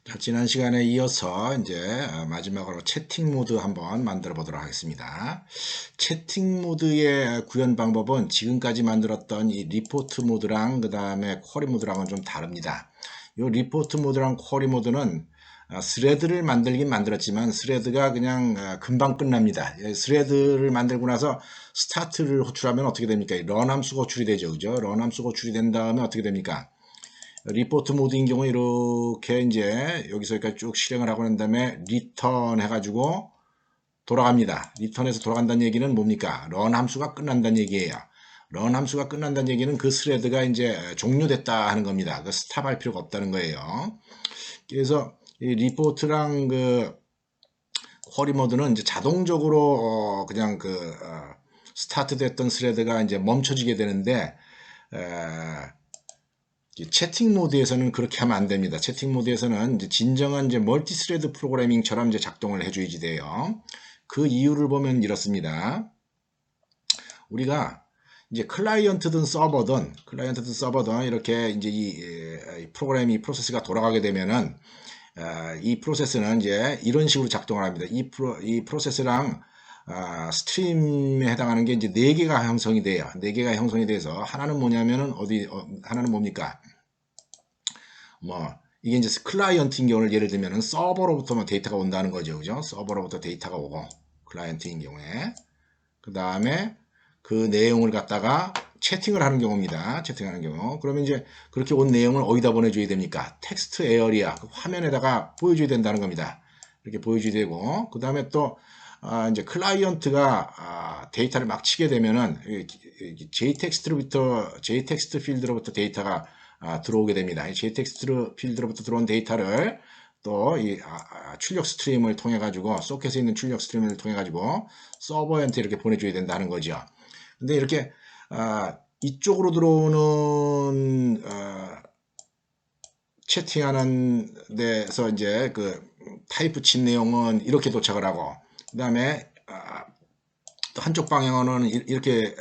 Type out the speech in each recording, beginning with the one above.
자, 지난 시간에 이어서 이제 마지막으로 채팅 모드 한번 만들어 보도록 하겠습니다. 채팅 모드의 구현 방법은 지금까지 만들었던 이 리포트 모드랑 그 다음에 쿼리 모드랑은 좀 다릅니다. 이 리포트 모드랑 쿼리 모드는 스레드를 만들긴 만들었지만 스레드가 그냥 금방 끝납니다. 스레드를 만들고 나서 스타트를 호출하면 어떻게 됩니까? 런 함수가 호출이 되죠. 그죠? 런 함수가 호출이 된 다음에 어떻게 됩니까? 리포트 모드인 경우에 이렇게 이제 여기서 여기까지 쭉 실행을 하고 난 다음에 리턴 해가지고 돌아갑니다. 리턴해서 돌아간다는 얘기는 뭡니까? 런 함수가 끝난다는 얘기예요. 런 함수가 끝난다는 얘기는 그 스레드가 이제 종료됐다 하는 겁니다. 그 스탑할 필요가 없다는 거예요. 그래서 이 리포트랑 그 쿼리 모드는 이제 자동적으로 그냥 스타트 됐던 스레드가 이제 멈춰지게 되는데 채팅 모드에서는 그렇게 하면 안 됩니다. 채팅 모드에서는 이제 진정한 이제 멀티 스레드 프로그래밍처럼 이제 작동을 해줘야지 돼요. 그 이유를 보면 이렇습니다. 우리가 이제 클라이언트든 서버든 이렇게 이제 이 프로그램이 프로세스가 돌아가게 되면은 이 프로세스는 이제 이런 식으로 작동을 합니다. 이 프로세스랑 스트림에 해당하는 게 이제 4개가 형성이 돼요. 4개가 형성이 돼서 하나는 뭐냐면은 하나는 뭡니까? 이게 이제 클라이언트인 경우를 예를 들면은 서버로부터 데이터가 온다는 거죠. 그죠? 서버로부터 데이터가 오고, 클라이언트인 경우에. 그 다음에 그 내용을 갖다가 채팅을 하는 경우입니다. 채팅하는 경우. 그러면 이제 그렇게 온 내용을 어디다 보내줘야 됩니까? 텍스트 에어리아, 그 화면에다가 보여줘야 된다는 겁니다. 이렇게 보여줘야 되고, 그 다음에 또, 이제 클라이언트가 데이터를 막 치게 되면은 JTex트 필드로부터 데이터가 들어오게 됩니다. JTex트 필드로부터 들어온 데이터를 또 이 출력 스트림을 통해 가지고 소켓에 있는 출력 스트림을 통해 가지고 서버한테 이렇게 보내줘야 된다는 거죠. 근데 이렇게 이쪽으로 들어오는 채팅하는 데서 이제 그 타입 친 내용은 이렇게 도착을 하고 그 다음에 또 한쪽 방향으로는 이렇게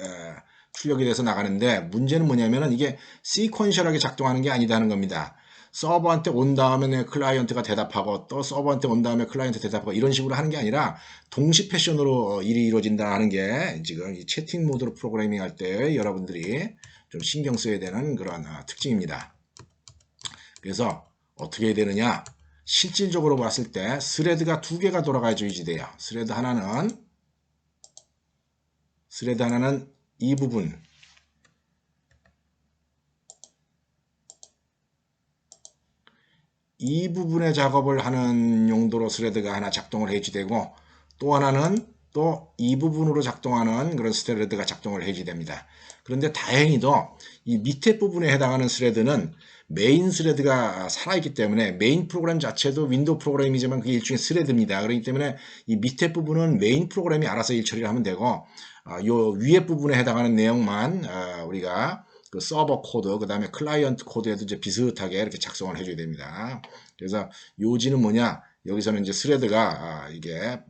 출력이 돼서 나가는데 문제는 뭐냐면은 이게 시퀀셜하게 작동하는 게 아니다는 겁니다. 서버한테 온 다음에 클라이언트가 대답하고 또 서버한테 온 다음에 클라이언트 대답하고 이런 식으로 하는 게 아니라 동시 패션으로 일이 이루어진다 하는 게 지금 이 채팅 모드로 프로그래밍 할 때 여러분들이 좀 신경 써야 되는 그런 특징입니다. 그래서 어떻게 해야 되느냐? 실질적으로 봤을 때 스레드가 2개가 돌아가줘야지 돼요. 스레드 하나는 이 부분, 이 부분의 작업을 하는 용도로 스레드가 하나 작동을 해야지 되고 또 하나는 또 이 부분으로 작동하는 그런 스레드가 작동을 해야지 됩니다. 그런데 다행히도 이 밑에 부분에 해당하는 스레드는 메인 스레드가 살아있기 때문에 메인 프로그램 자체도 윈도우 프로그램이지만 그게 일종의 스레드입니다. 그렇기 때문에 이 밑에 부분은 메인 프로그램이 알아서 일 처리를 하면 되고 요 위에 부분에 해당하는 내용만 우리가 그 서버 코드, 그 다음에 클라이언트 코드에도 이제 비슷하게 이렇게 작성을 해줘야 됩니다. 그래서 요지는 뭐냐? 여기서는 이제 스레드가 이게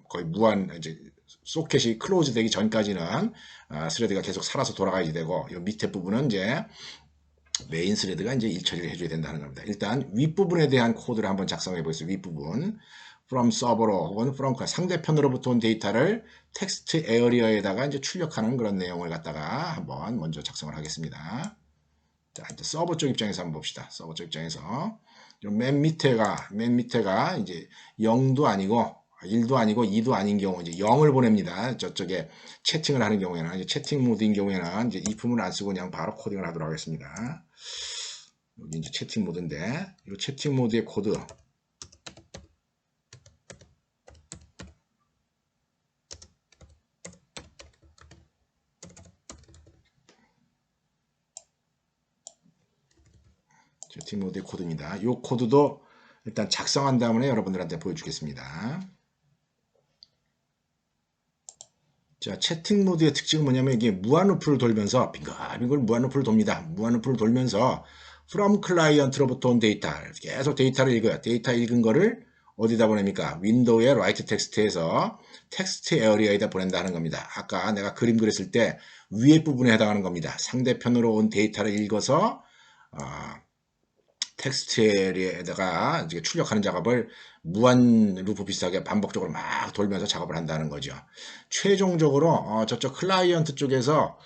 거의 무한 이제 소켓이 클로즈 되기 전까지는 스레드가 계속 살아서 돌아가야 되고 이 밑에 부분은 이제 메인 스레드가 이제 일 처리를 해줘야 된다는 겁니다. 일단 윗부분에 대한 코드를 한번 작성해 보겠습니다. 윗부분. from server로 혹은 from 상대편으로부터 온 데이터를 텍스트 에어리어에다가 이제 출력하는 그런 내용을 갖다가 한번 먼저 작성을 하겠습니다. 자, 이제 서버 쪽 입장에서 한번 봅시다. 서버 쪽 입장에서 맨 밑에가 이제 0도 아니고 1도 아니고 2도 아닌 경우 이제 0을 보냅니다. 저쪽에 채팅을 하는 경우에는 이제 채팅 모드인 경우에는 이제 if문을 안 쓰고 그냥 바로 코딩을 하도록 하겠습니다. 여기 이제 채팅 모드인데 이 채팅 모드의 코드 채팅 모드의 코드입니다. 이 코드도 일단 작성한 다음에 여러분들한테 보여주겠습니다. 자, 채팅 모드의 특징은 뭐냐면 이게 무한루프를 돌면서 빙글빙글 무한루프를 돕니다. 무한루프를 돌면서 from 클라이언트로부터 온 데이터 계속 데이터를 읽어요. 데이터 읽은 거를 어디다 보냅니까? 윈도우의 라이트 텍스트에서 텍스트 에어리어에다 보낸다는 겁니다. 아까 내가 그림 그렸을 때 위에 부분에 해당하는 겁니다. 상대편으로 온 데이터를 읽어서 텍스트에다가 이제 출력하는 작업을 무한 루프 비슷하게 반복적으로 막 돌면서 작업을 한다는 거죠. 최종적으로 저쪽 클라이언트 쪽에서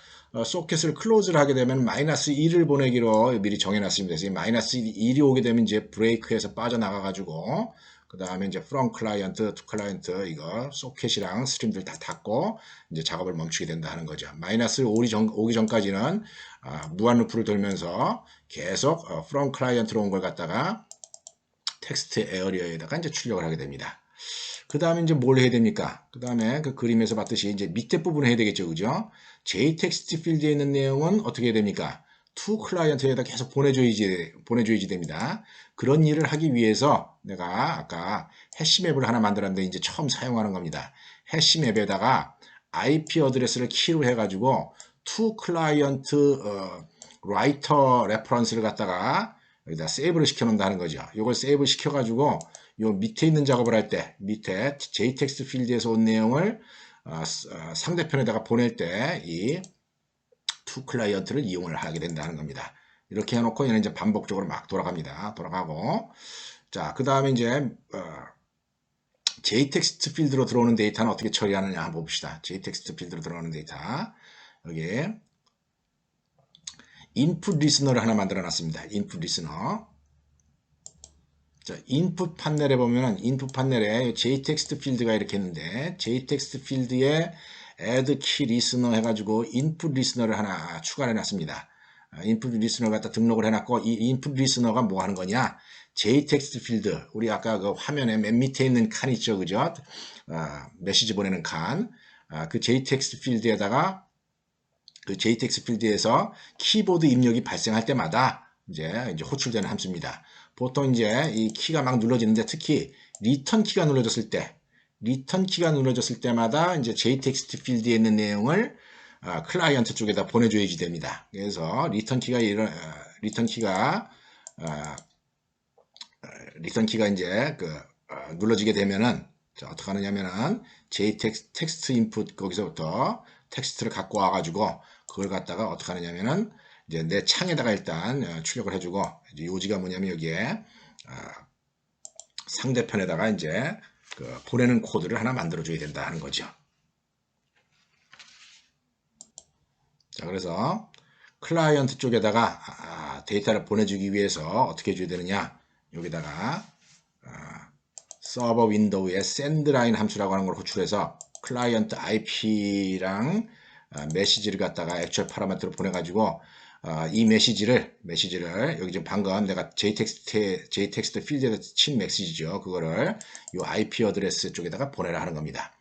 소켓을 클로즈를 하게 되면 마이너스 1을 보내기로 미리 정해놨습니다. 그래서 마이너스 1이 오게 되면 이제 브레이크에서 빠져나가 가지고 그 다음에 이제 from 클라이언트 to 클라이언트 이거 소켓이랑 스트림들 다 닫고 이제 작업을 멈추게 된다 하는 거죠. 마이너스 오기 전까지는 무한 루프를 돌면서 계속 from 클라이언트로 온 걸 갖다가 텍스트 에어리어에다가 이제 출력을 하게 됩니다. 그 다음에 이제 뭘 해야 됩니까? 그 다음에 그 그림에서 봤듯이 이제 밑에 부분을 해야 되겠죠. 그죠? JText 필드에 있는 내용은 어떻게 해야 됩니까? to 클라이언트에다 계속 보내줘야지 됩니다. 그런 일을 하기 위해서 내가 아까 해시맵을 하나 만들었는데 이제 처음 사용하는 겁니다. 해시맵에다가 IP 어드레스를 키로 해가지고 to 클라이언트 라이터 레퍼런스를 갖다가 여기다 세이브를 시켜놓는다는 거죠. 이걸 세이브 시켜가지고 요 밑에 있는 작업을 할 때 밑에 JText 필드에서 온 내용을 상대편에다가 보낼 때 이 to 클라이언트를 이용을 하게 된다는 겁니다. 이렇게 해놓고 얘는 이제 반복적으로 막 돌아가고 자, 그 다음에 이제 JText 필드로 들어오는 데이터는 어떻게 처리하느냐 한번 봅시다. JText 필드로 들어오는 데이터 여기 인풋 리스너를 하나 만들어 놨습니다. 인풋 리스너. 자, 인풋 판넬에 보면 인풋 판넬에 JText 필드가 이렇게 있는데 JText 필드에 add key listener 해가지고 인풋 리스너를 하나 추가해 놨습니다. 인풋 리스너를 갖다 등록을 해놨고 이 인풋 리스너가 뭐 하는 거냐? JText 필드 우리 아까 그 화면에 맨 밑에 있는 칸 있죠, 그죠? 메시지 보내는 칸. 그 JText 필드에다가 그 JText 필드에서 키보드 입력이 발생할 때마다 이제 호출되는 함수입니다. 보통 이제 이 키가 막 눌러지는데 특히 리턴 키가 눌러졌을 때마다 이제 JText 필드에 있는 내용을 클라이언트 쪽에다 보내줘야지 됩니다. 그래서 리턴 키가 이제 눌러지게 되면은 자, 어떻게 하느냐면은 JText 인풋 거기서부터 텍스트를 갖고 와가지고 그걸 갖다가 어떻게 하느냐면은 이제 내 창에다가 일단 출력을 해주고 이제 요지가 뭐냐면 여기에 상대편에다가 이제 보내는 코드를 하나 만들어줘야 된다 하는 거죠. 자, 그래서 클라이언트 쪽에다가 데이터를 보내주기 위해서 어떻게 해줘야 되느냐? 여기다가 서버 윈도우에 sendLine 함수라고 하는 걸 호출해서 클라이언트 IP랑 메시지를 갖다가 액츄얼 파라미터로 보내가지고 이 메시지를 여기 지금 방금 내가 JText 필드에다 친 메시지죠. 그거를 이 IP 어드레스 쪽에다가 보내라 하는 겁니다.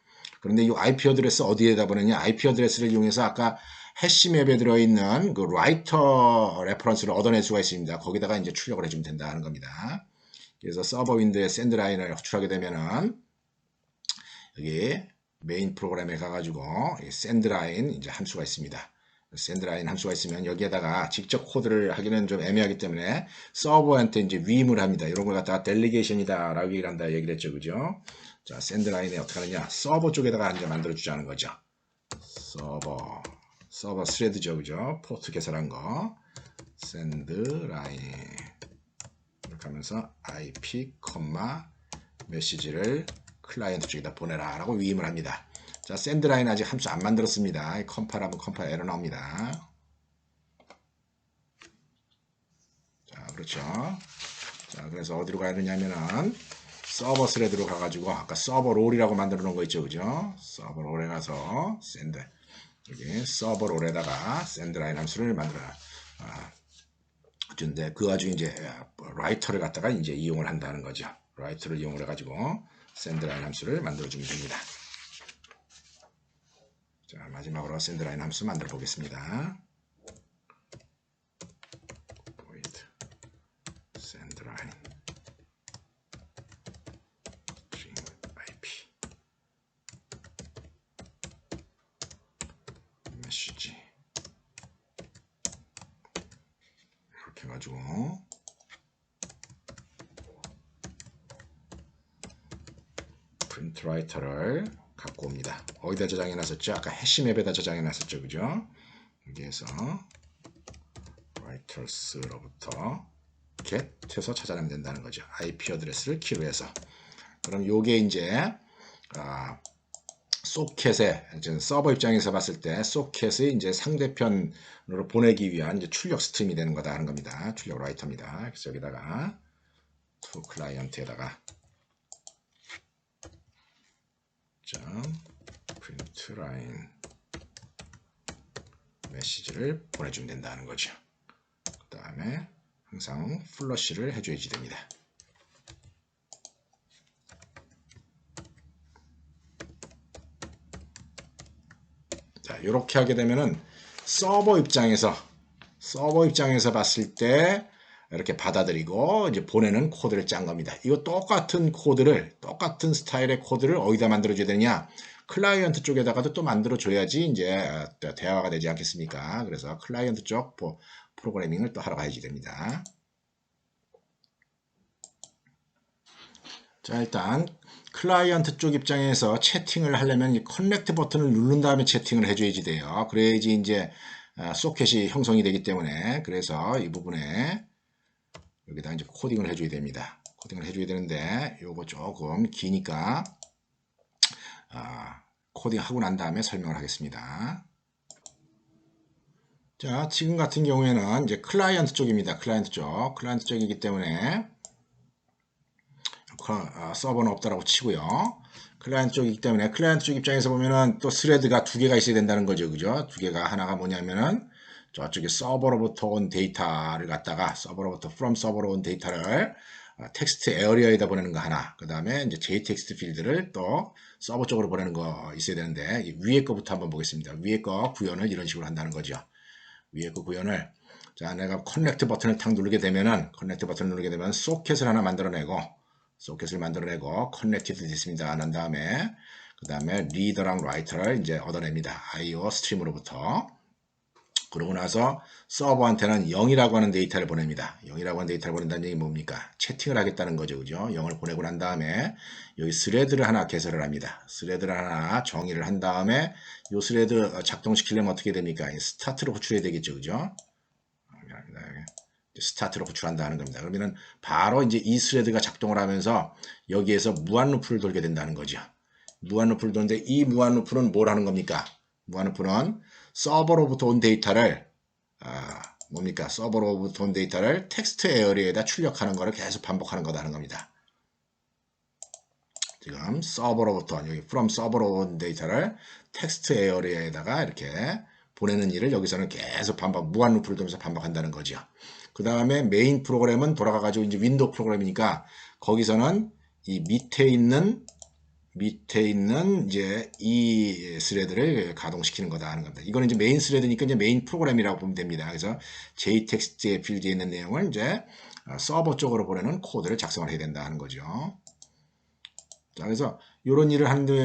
그런데 이 IP 어드레스 어디에다 보내냐? IP 어드레스를 이용해서 아까 해시맵에 들어있는 그 라이터 레퍼런스를 얻어낼 수가 있습니다. 거기다가 이제 출력을 해주면 된다 하는 겁니다. 그래서 서버 윈도우에 샌드라인을 호출하게 되면은 여기 메인 프로그램에 가가지고 샌드라인 이제 함수가 있습니다. 샌드라인 함수가 있으면 여기에다가 직접 코드를 하기는 좀 애매하기 때문에 서버한테 이제 위임을 합니다. 이런 걸 갖다가 델리게이션이다 라고 얘기를 했죠. 그죠? 자, 샌드라인에 어떻게 하느냐? 서버 쪽에다가 이제 만들어 주자는 거죠. 서버 스레드죠. 그죠? 포트 개설한 거. 샌드라인. 이렇게 하면서 IP, 메시지를 클라이언트 쪽에다 보내라 라고 위임을 합니다. 자, 샌드라인 아직 함수 안 만들었습니다. 컴파일하면 컴파일 에러 나옵니다. 자, 그렇죠. 자, 그래서 어디로 가야 되냐면은 서버 스레드로 가가지고 아까 서버 롤이라고 만들어 놓은 거 있죠. 그죠? 서버 롤에 가서 여기 서버 롤에다가 샌드라인 함수를 만들어라. 근데 그 와중에 이제 라이터를 갖다가 이제 이용을 한다는 거죠. 라이터를 이용을 해가지고 샌드라인 함수를 만들어주면 됩니다. 자, 마지막으로 샌드라인 함수 만들어 보겠습니다. void 샌드라인 IP 메시지 이렇게 해가지고 프린트 라이터를 갖고 옵니다. 어디다 저장해 놨었죠? 아까 해시맵에다 저장해 놨었죠. 그죠? 여기에서 writers로부터 get해서 찾아내면 된다는 거죠. IP 어드레스를 키로 해서. 그럼 요게 이제 소켓에 서버 입장에서 봤을 때 소켓의 이제 상대편으로 보내기 위한 이제 출력 스트림이 되는 거다 하는 겁니다. 출력 라이터입니다. 그래서 여기다가 to 클라이언트에다가 print line 메시지를 보내주면 된다는 거죠. 그 다음에 항상 플러시를 해줘야지 됩니다. 자, 이렇게 하게 되면은 서버 입장에서 봤을 때 이렇게 받아들이고 이제 보내는 코드를 짠 겁니다. 이거 똑같은 스타일의 코드를 어디다 만들어줘야 되냐? 클라이언트 쪽에다가도 또 만들어줘야지 이제 대화가 되지 않겠습니까? 그래서 클라이언트 쪽 프로그래밍을 또 하러 가야지 됩니다. 자, 일단 클라이언트 쪽 입장에서 채팅을 하려면 이 커넥트 버튼을 누른 다음에 채팅을 해줘야지 돼요. 그래야지 이제 소켓이 형성이 되기 때문에, 그래서 이 부분에 여기다 이제 코딩을 해줘야 됩니다. 코딩을 해줘야 되는데 요거 조금 기니까 코딩하고 난 다음에 설명을 하겠습니다. 자, 지금 같은 경우에는 이제 클라이언트 쪽입니다. 클라이언트 쪽이기 때문에 서버는 없다라고 치고요. 클라이언트 쪽이기 때문에 클라이언트 쪽 입장에서 보면은 또 스레드가 두 개가 있어야 된다는 거죠. 그죠? 두 개가, 하나가 뭐냐면은 저쪽에 서버로부터 온 데이터를 갖다가 from 서버로 온 데이터를 텍스트 에어리어에다 보내는 거 하나, 그 다음에 이제 JTexT 필드를 또 서버 쪽으로 보내는 거 있어야 되는데, 위에 거부터 한번 보겠습니다. 위에 거 구현을 이런 식으로 한다는 거죠. 위에 거 구현을, 자, 내가 커넥트 버튼을 탁 누르게 되면은, 소켓을 하나 만들어내고 커넥티드 됐습니다. 난 다음에 그 다음에 리더랑 라이터를 이제 얻어냅니다. IO 스트림으로부터. 그러고 나서 서버한테는 0이라고 하는 데이터를 보냅니다. 0이라고 하는 데이터를 보낸다는 얘기 뭡니까? 채팅을 하겠다는 거죠. 그죠? 0을 보내고 난 다음에 여기 스레드를 하나 개설을 합니다. 스레드를 하나 정의를 한 다음에 이 스레드 작동시키려면 어떻게 됩니까? 스타트로 호출해야 되겠죠. 그죠? 스타트로 호출한다는 겁니다. 그러면은 바로 이제 이 스레드가 작동을 하면서 여기에서 무한 루프를 돌게 된다는 거죠. 무한 루프를 도는데 이 무한 루프는 뭘 하는 겁니까? 무한 루프는 서버로부터 온 데이터를 뭡니까? 서버로부터 온 데이터를 텍스트 에어리어에다 출력하는 것을 계속 반복하는 거다는 겁니다. 지금 서버로부터 여기 from 서버로 온 데이터를 텍스트 에어리어에다가 이렇게 보내는 일을 여기서는 계속 무한 루프를 돌면서 반복한다는 거죠. 그 다음에 메인 프로그램은 돌아가가지고 이제 윈도우 프로그램이니까 거기서는 이 밑에 있는 이제 이 스레드를 가동시키는 거다 하는 겁니다. 이거는 이제 메인 스레드니까 이제 메인 프로그램이라고 보면 됩니다. 그래서 JText의 필드에 있는 내용을 이제 서버 쪽으로 보내는 코드를 작성을 해야 된다 하는 거죠. 자, 그래서 이런 일을 하는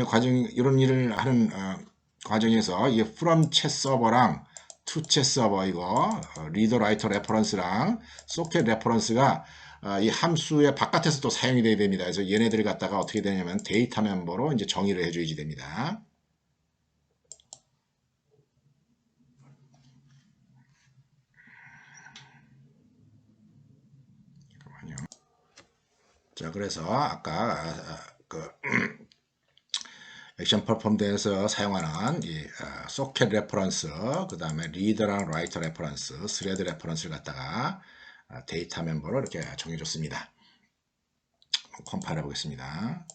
과정에서 이 from chat 서버랑 to chat 서버 이거 리더 라이터 레퍼런스랑 소켓 레퍼런스가 이 함수의 바깥에서 또 사용이 돼야 됩니다. 그래서 얘네들을 갖다가 어떻게 되냐면 데이터 멤버로 이제 정의를 해줘야지 됩니다. 잠깐만요. 자, 그래서 아까 액션 퍼폼드에서 사용하는 이 소켓 레퍼런스, 그 다음에 리더랑 라이터 레퍼런스, 스레드 레퍼런스를 갖다가 데이터 멤버로 이렇게 정해줬습니다. 컴파일 해보겠습니다.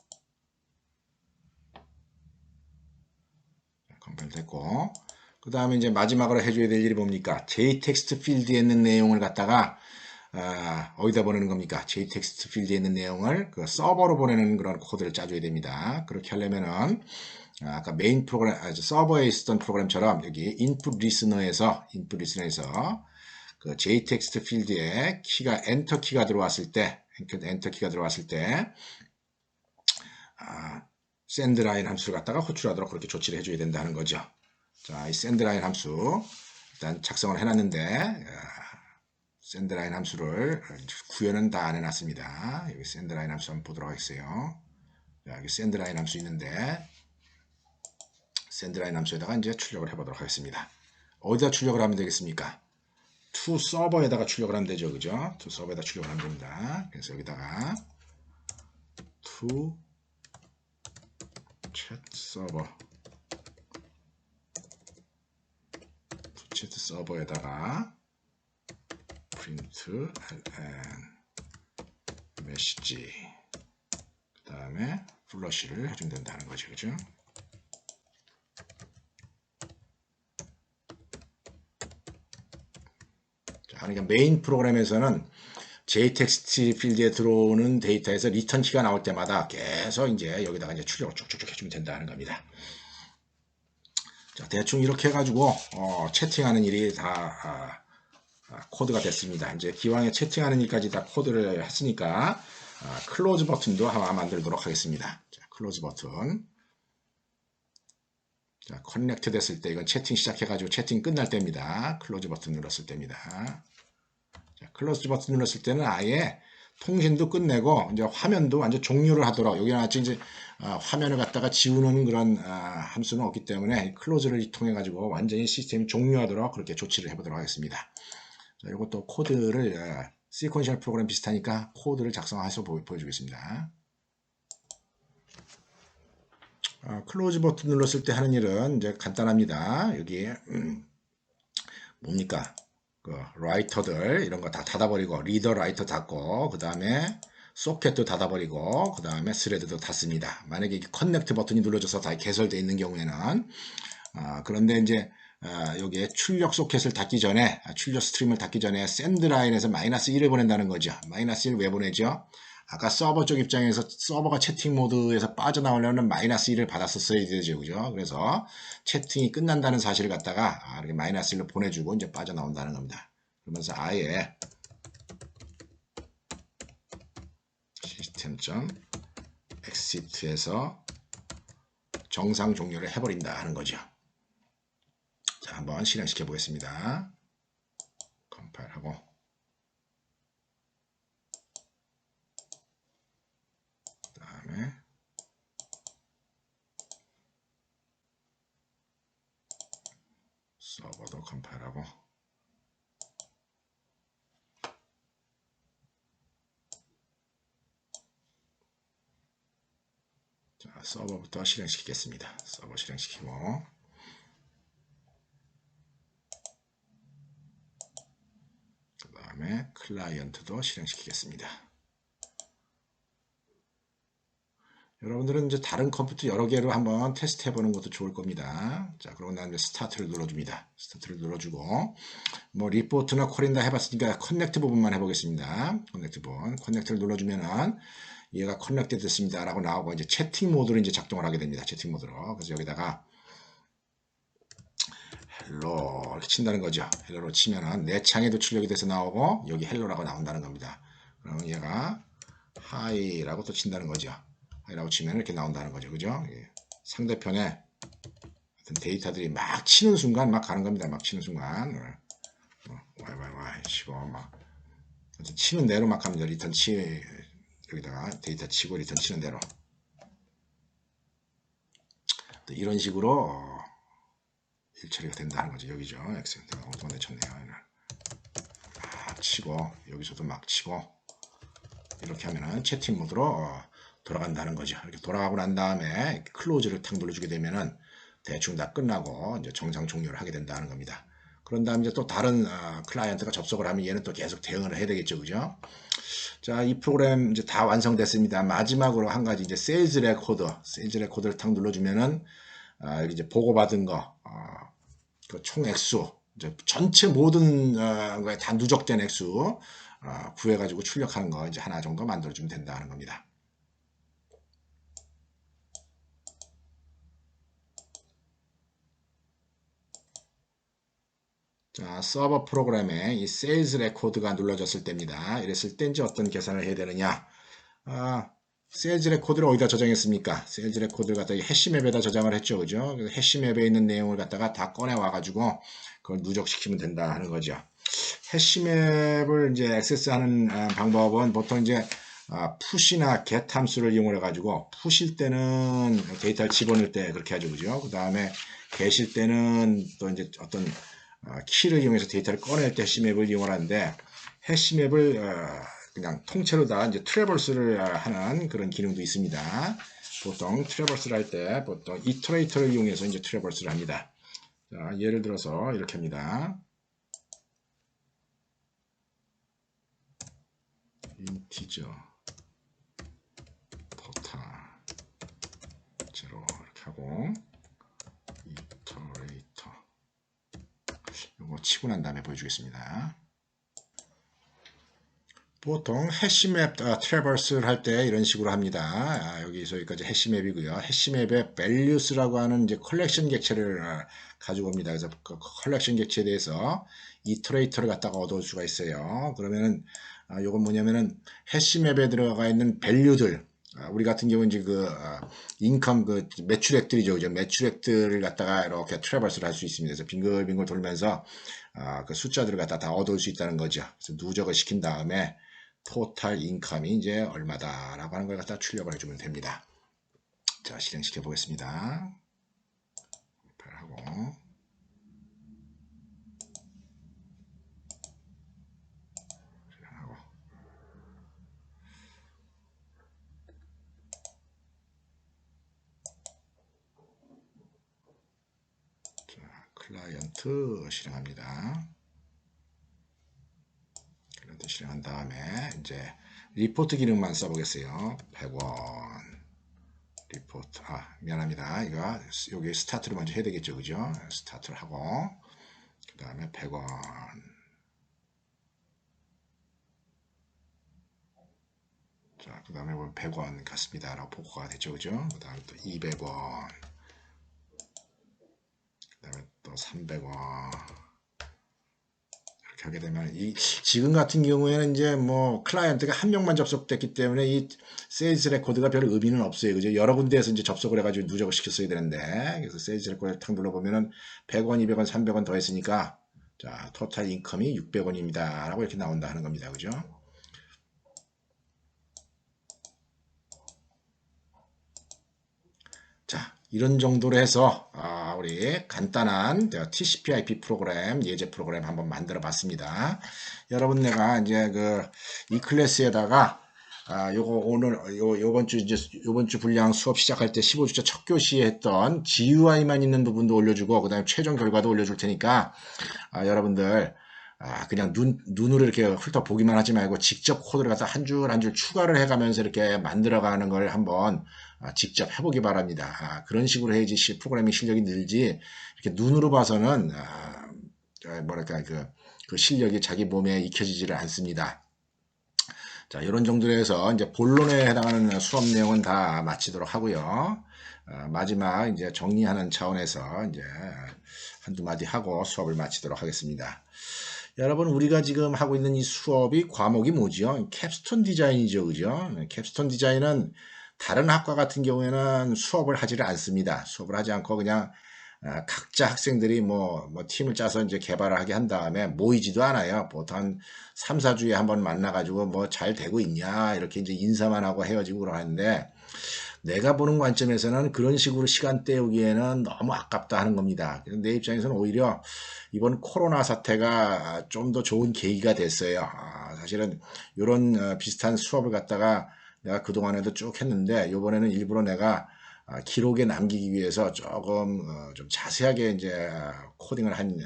컴파일 됐고, 그 다음에 이제 마지막으로 해줘야 될 일이 뭡니까? JText 필드에 있는 내용을 갖다가 어디다 보내는 겁니까? JText 필드에 있는 내용을 그 서버로 보내는 그런 코드를 짜줘야 됩니다. 그렇게 하려면은 아까 메인 프로그램, 서버에 있었던 프로그램처럼 여기 input listener에서 그 JText 필드에 키가 엔터 키가 들어왔을 때 sendLine 함수를 갖다가 호출하도록 그렇게 조치를 해줘야 된다는 거죠. 자, 이 sendLine 함수 일단 작성을 해놨는데 sendLine 함수를 구현은 다 안 해놨습니다. 여기 sendLine 함수 한번 보도록 하겠어요. 자, 여기 sendLine 함수 있는데 sendLine 함수에다가 이제 출력을 해보도록 하겠습니다. 어디다 출력을 하면 되겠습니까? to 서버에다가 출력을 하면 되죠. 그죠? to 서버에다 출력을 하면 됩니다. 그래서 여기다가 to chat 서버 to chat 서버에다가 print ln message 그 다음에 플러시를 해주면 된다는 거죠. 그죠? 자, 그러니까 메인 프로그램에서는 JText 필드에 들어오는 데이터에서 리턴 키가 나올 때마다 계속 이제 여기다가 이제 출력을 쭉쭉쭉 해주면 된다는 겁니다. 자, 대충 이렇게 해가지고 채팅하는 일이 다 코드가 됐습니다. 이제 기왕에 채팅하는 일까지 다 코드를 했으니까 클로즈 버튼도 하나 만들도록 하겠습니다. 자, 클로즈 버튼. 자, 커넥트 됐을 때 이건 채팅 시작해가지고 채팅 끝날 때입니다. 클로즈 버튼 눌렀을 때입니다. 자, 클로즈 버튼 눌렀을 때는 아예 통신도 끝내고 이제 화면도 완전 종료를 하도록 여기 아직 이제 화면을 갖다가 지우는 그런 함수는 없기 때문에 클로즈를 통해 가지고 완전히 시스템이 종료하도록 그렇게 조치를 해보도록 하겠습니다. 자, 이것도 코드를 시퀀셜 프로그램 비슷하니까 코드를 작성해서 보여주겠습니다. 클로즈 버튼 눌렀을 때 하는 일은 이제 간단합니다. 여기 뭡니까? 그 라이터들 이런 거 다 닫아버리고 리더 라이터 닫고 그 다음에 소켓도 닫아버리고 그 다음에 스레드도 닫습니다. 만약에 커넥트 버튼이 눌러져서 다 개설되어 있는 경우에는 그런데 이제 여기에 출력 소켓을 닫기 전에 출력 스트림을 닫기 전에 샌드 라인에서 -1을 보낸다는 거죠. -1 왜 보내죠? 아까 서버 쪽 입장에서 서버가 채팅 모드에서 빠져나오려면 -1을 받았었어야 되죠. 그죠? 그래서 채팅이 끝난다는 사실을 갖다가 이렇게 -1을 보내주고 이제 빠져나온다는 겁니다. 그러면서 아예 system.exit에서 정상 종료를 해버린다 하는 거죠. 자, 한번 실행시켜 보겠습니다. 컴파일하고 그 다음에 서버도 컴파일하고 자, 서버부터 실행시키겠습니다. 서버 실행시키고 그 다음에 클라이언트도 실행시키겠습니다. 여러분들은 이제 다른 컴퓨터 여러 개로 한번 테스트 해보는 것도 좋을 겁니다. 자, 그러고 난 다음에 스타트를 눌러줍니다. 스타트를 눌러주고 뭐 리포트나 콜인다 해봤으니까 커넥트 부분만 해보겠습니다. 커넥트 부분, 커넥트를 눌러주면은 얘가 커넥트 됐습니다 라고 나오고 이제 채팅 모드로 이제 작동을 하게 됩니다. 채팅 모드로. 그래서 여기다가 헬로 이렇게 친다는 거죠. 헬로로 치면은 내 창에도 출력이 돼서 나오고 여기 헬로라고 나온다는 겁니다. 그러면 얘가 하이라고 또 친다는 거죠. 하이라고 치면 이렇게 나온다는 거죠. 그죠? 상대편에 어떤 데이터들이 막 치는 순간 막 가는 겁니다. 막 치는 순간 y 치고 막 치는 대로 막 합니다. 리턴 여기다가 데이터 치고 리턴 치는 대로 또 이런 식으로 일처리가 된다는 거죠. 여기죠. 엑센트가 엉뚱한 데 쳤네요. 막 치고 여기서도 막 치고 이렇게 하면은 채팅 모드로 돌아간다는 거죠. 이렇게 돌아가고 난 다음에 클로즈를 탁 눌러주게 되면은 대충 다 끝나고 이제 정상 종료를 하게 된다는 겁니다. 그런 다음에 이제 또 다른 클라이언트가 접속을 하면 얘는 또 계속 대응을 해야 되겠죠. 그죠? 자, 이 프로그램 이제 다 완성됐습니다. 마지막으로 한 가지 이제 세일즈 레코드를 탁 눌러주면은 여기 이제 보고받은 거, 그 총 액수, 이제 전체 모든 거에 다 누적된 액수 구해가지고 출력하는 거 이제 하나 정도 만들어주면 된다는 겁니다. 자, 서버 프로그램에 이 세일즈 레코드가 눌러졌을 때입니다. 이랬을 때 이제 어떤 계산을 해야 되느냐? 세일즈 레코드를 어디다 저장했습니까? 세일즈 레코드를 갖다가 해시맵에다 저장을 했죠. 그죠? 그래서 해시맵에 있는 내용을 갖다가 다 꺼내 와가지고 그걸 누적시키면 된다 하는 거죠. 해시맵을 이제 액세스하는 방법은 보통 이제 푸시나 get 함수를 이용해 가지고 푸실 때는 데이터를 집어넣을 때 그렇게 하죠. 그죠? 그 다음에 get일 때는 또 이제 어떤 키를 이용해서 데이터를 꺼낼 때 해시맵을 이용하는데 해시맵을 그냥 통째로 다 이제 트래버스를 하는 그런 기능도 있습니다. 보통 트래버스를 할 때 보통 이터레이터를 이용해서 이제 트래버스를 합니다. 자, 예를 들어서 이렇게 합니다. 인티저 포탈 제로 이렇게 하고 이터레이터 이거 치고 난 다음에 보여주겠습니다. 보통 해시맵 트래버스를 할 때 이런 식으로 합니다. 여기서 여기까지 해시맵이고요. 해시맵에 values라고 하는 이제 컬렉션 객체를 가지고 옵니다. 그래서 그 컬렉션 객체에 대해서 이터레이터를 갖다가 얻을 수가 있어요. 그러면은 요건 뭐냐면은 해시맵에 들어가 있는 value들 우리 같은 경우는 이제 그 인컴 그 매출액들이죠. 그죠? 매출액들을 갖다가 이렇게 트래버스를 할 수 있습니다. 그래서 빙글빙글 돌면서 그 숫자들을 갖다 다 얻을 수 있다는 거죠. 그래서 누적을 시킨 다음에 토탈 인컴이 이제 얼마다라고 하는 걸 갖다 출력을 해주면 됩니다. 자, 실행시켜 보겠습니다. 하고 실행하고 자, 클라이언트 실행합니다. 클라이언트 실행한 다음에 이제 리포트 기능만 써보겠어요. 100원 리포트 미안합니다. 이거 여기 스타트를 먼저 해야 되겠죠. 그죠? 스타트를 하고 그 다음에 100원 자, 그 다음에 100원 같습니다. 라고 보고가 됐죠. 그죠? 그 다음에 또 200원 그 다음에 또 300원 이렇게 하게 되면 지금 같은 경우에는 이제 뭐 클라이언트가 한 명만 접속됐기 때문에 이 세일즈 레코드가 별 의미는 없어요. 그죠? 여러 군데에서 이제 접속을 해가지고 누적을 시켰어야 되는데 그래서 세일즈 레코드를 탁 눌러보면은 100원, 200원, 300원 더했으니까 자, 토탈 인컴이 600원입니다. 라고 이렇게 나온다 하는 겁니다. 그죠? 자, 이런 정도로 해서 우리 간단한 TCP/IP 프로그램, 예제 프로그램 한번 만들어 봤습니다. 여러분 내가 이제 이 클래스에다가 요거 오늘 요번 주 분량 수업 시작할 때 15주차 첫 교시에 했던 GUI만 있는 부분도 올려주고 그다음에 최종 결과도 올려줄 테니까 여러분들 그냥 눈으로 이렇게 훑어보기만 하지 말고 직접 코드를 갖다 한 줄 한 줄 추가를 해가면서 이렇게 만들어가는 걸 한번 직접 해보기 바랍니다. 그런 식으로 해야지 프로그래밍 실력이 늘지 이렇게 눈으로 봐서는 뭐랄까 그 실력이 자기 몸에 익혀지지를 않습니다. 자, 이런 정도로 해서 이제 본론에 해당하는 수업 내용은 다 마치도록 하고요. 마지막 이제 정리하는 차원에서 이제 한두 마디 하고 수업을 마치도록 하겠습니다. 여러분 우리가 지금 하고 있는 이 수업이 과목이 뭐죠? 캡스톤 디자인이죠. 그죠? 캡스톤 디자인은 다른 학과 같은 경우에는 수업을 하지를 않습니다. 수업을 하지 않고 그냥 각자 학생들이 뭐 팀을 짜서 이제 개발을 하게 한 다음에 모이지도 않아요. 보통 한 3, 4주에 한번 만나가지고 뭐 잘 되고 있냐 이렇게 이제 인사만 하고 헤어지고 그러는데 내가 보는 관점에서는 그런 식으로 시간 때우기에는 너무 아깝다 하는 겁니다. 내 입장에서는 오히려 이번 코로나 사태가 좀 더 좋은 계기가 됐어요. 사실은 이런 비슷한 수업을 갖다가 내가 그동안에도 쭉 했는데 이번에는 일부러 내가 기록에 남기기 위해서 조금 좀 자세하게 이제 코딩을 한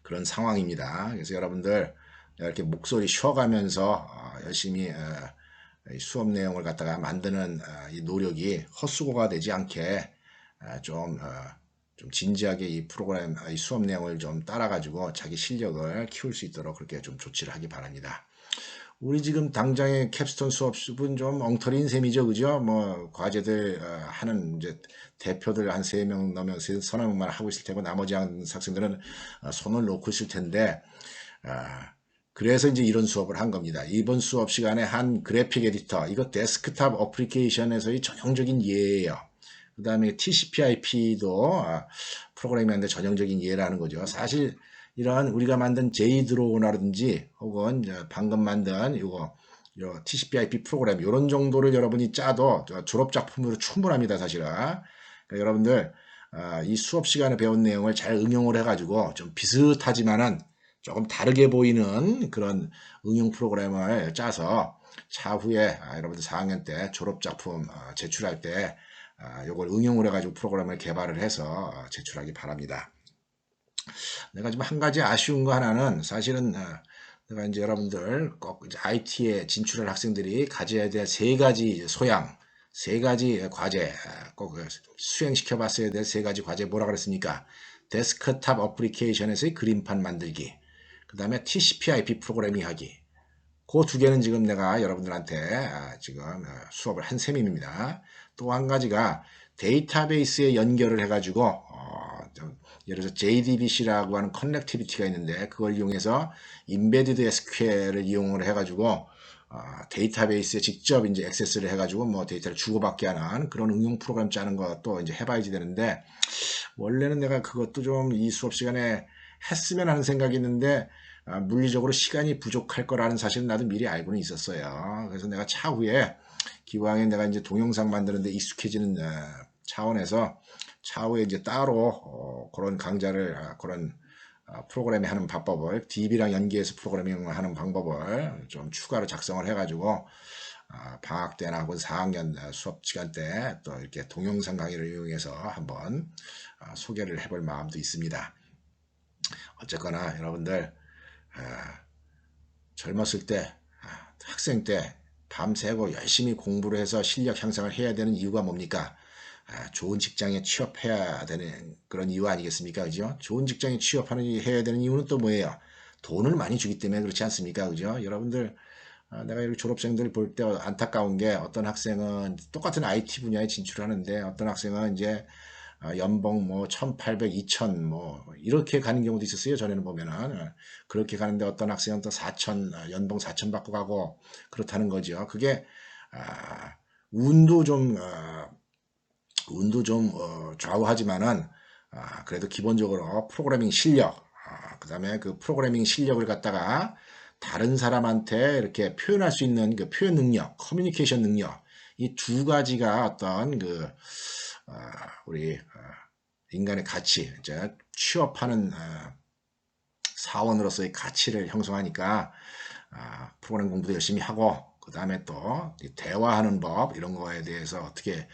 그런 상황입니다. 그래서 여러분들 이렇게 목소리 쉬어가면서 열심히 수업 내용을 갖다가 만드는 이 노력이 헛수고가 되지 않게 좀 진지하게 이 프로그램, 이 수업 내용을 좀 따라가지고 자기 실력을 키울 수 있도록 그렇게 좀 조치를 하기 바랍니다. 우리 지금 당장의 캡스톤 수업은 좀 엉터리인 셈이죠. 그죠? 뭐, 과제들 하는 이제 대표들 한 3명 넘으면 서너 명만 하고 있을 테고 나머지 학생들은 손을 놓고 있을 텐데, 그래서 이제 이런 수업을 한 겁니다. 이번 수업 시간에 한 그래픽 에디터, 이거 데스크탑 어플리케이션에서의 전형적인 예예요. 그 다음에 TCP/IP도 프로그래밍하는데 전형적인 예라는 거죠. 사실 이러한 우리가 만든 제이드로우라든지 혹은 방금 만든 이거 TCP/IP 프로그램 이런 정도를 여러분이 짜도 졸업 작품으로 충분합니다. 사실은 그러니까 여러분들 이 수업 시간에 배운 내용을 잘 응용을 해가지고 좀 비슷하지만은 조금 다르게 보이는 그런 응용 프로그램을 짜서 차후에 여러분들 4학년 때 졸업작품 제출할 때 요걸 응용을 해가지고 프로그램을 개발을 해서 제출하기 바랍니다. 내가 지금 한 가지 아쉬운 거 하나는 사실은 내가 이제 여러분들 꼭 이제 IT에 진출할 학생들이 가져야 될 세 가지 소양, 세 가지 과제 꼭 수행시켜 봤어야 될 세 가지 과제 뭐라 그랬습니까? 데스크탑 어플리케이션에서의 그림판 만들기, 그 다음에 TCP/IP 프로그래밍 하기. 그 두 개는 지금 내가 여러분들한테 지금 수업을 한 셈입니다. 또 한 가지가 데이터베이스에 연결을 해가지고 예를 들어서 JDBC라고 하는 커넥티비티가 있는데 그걸 이용해서 인베디드 SQL을 이용을 해가지고 데이터베이스에 직접 이제 액세스를 해가지고 뭐 데이터를 주고받게 하는 그런 응용 프로그램 짜는 것도 이제 해봐야지 되는데 원래는 내가 그것도 좀 이 수업 시간에 했으면 하는 생각이 있는데 물리적으로 시간이 부족할 거라는 사실은 나도 미리 알고는 있었어요. 그래서 내가 차후에 기왕에 내가 이제 동영상 만드는데 익숙해지는 차원에서 차후에 이제 따로 그런 강좌를 그런 프로그래밍 하는 방법을 DB랑 연계해서 프로그래밍을 하는 방법을 좀 추가로 작성을 해가지고 방학 때나 혹은 4학년 수업 시간 때 또 이렇게 동영상 강의를 이용해서 한번 소개를 해볼 마음도 있습니다. 어쨌거나 여러분들 젊었을 때 학생 때 밤새고 열심히 공부를 해서 실력 향상을 해야 되는 이유가 뭡니까? 좋은 직장에 취업해야 되는 그런 이유 아니겠습니까? 그죠? 좋은 직장에 해야 되는 이유는 또 뭐예요? 돈을 많이 주기 때문에 그렇지 않습니까? 그죠? 여러분들, 내가 이렇게 졸업생들 볼 때 안타까운 게 어떤 학생은 똑같은 IT 분야에 진출하는데 어떤 학생은 이제 연봉 뭐 1,800, 2,000 뭐 이렇게 가는 경우도 있었어요. 전에는 보면은 그렇게 가는데 어떤 학생은 또 4,000 연봉 4,000 받고 가고 그렇다는 거죠. 그게 운도 좀 좌우하지만은 그래도 기본적으로 프로그래밍 실력 그 다음에 그 프로그래밍 실력을 갖다가 다른 사람한테 이렇게 표현할 수 있는 그 표현 능력, 커뮤니케이션 능력 이 두 가지가 어떤 그 우리 인간의 가치, 이제 취업하는 사원으로서의 가치를 형성하니까 프로그램 공부도 열심히 하고 그 다음에 또 대화하는 법 이런 거에 대해서 어떻게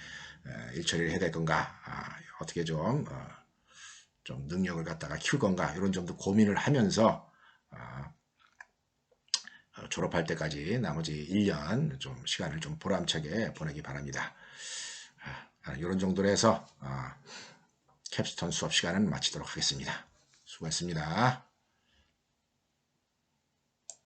일처리를 해야 될 건가, 어떻게 좀 능력을 갖다가 키울 건가 이런 점도 고민을 하면서 졸업할 때까지 나머지 1년 좀 시간을 좀 보람차게 보내기 바랍니다. 이런 정도로 해서 캡스톤 수업 시간은 마치도록 하겠습니다. 수고했습니다.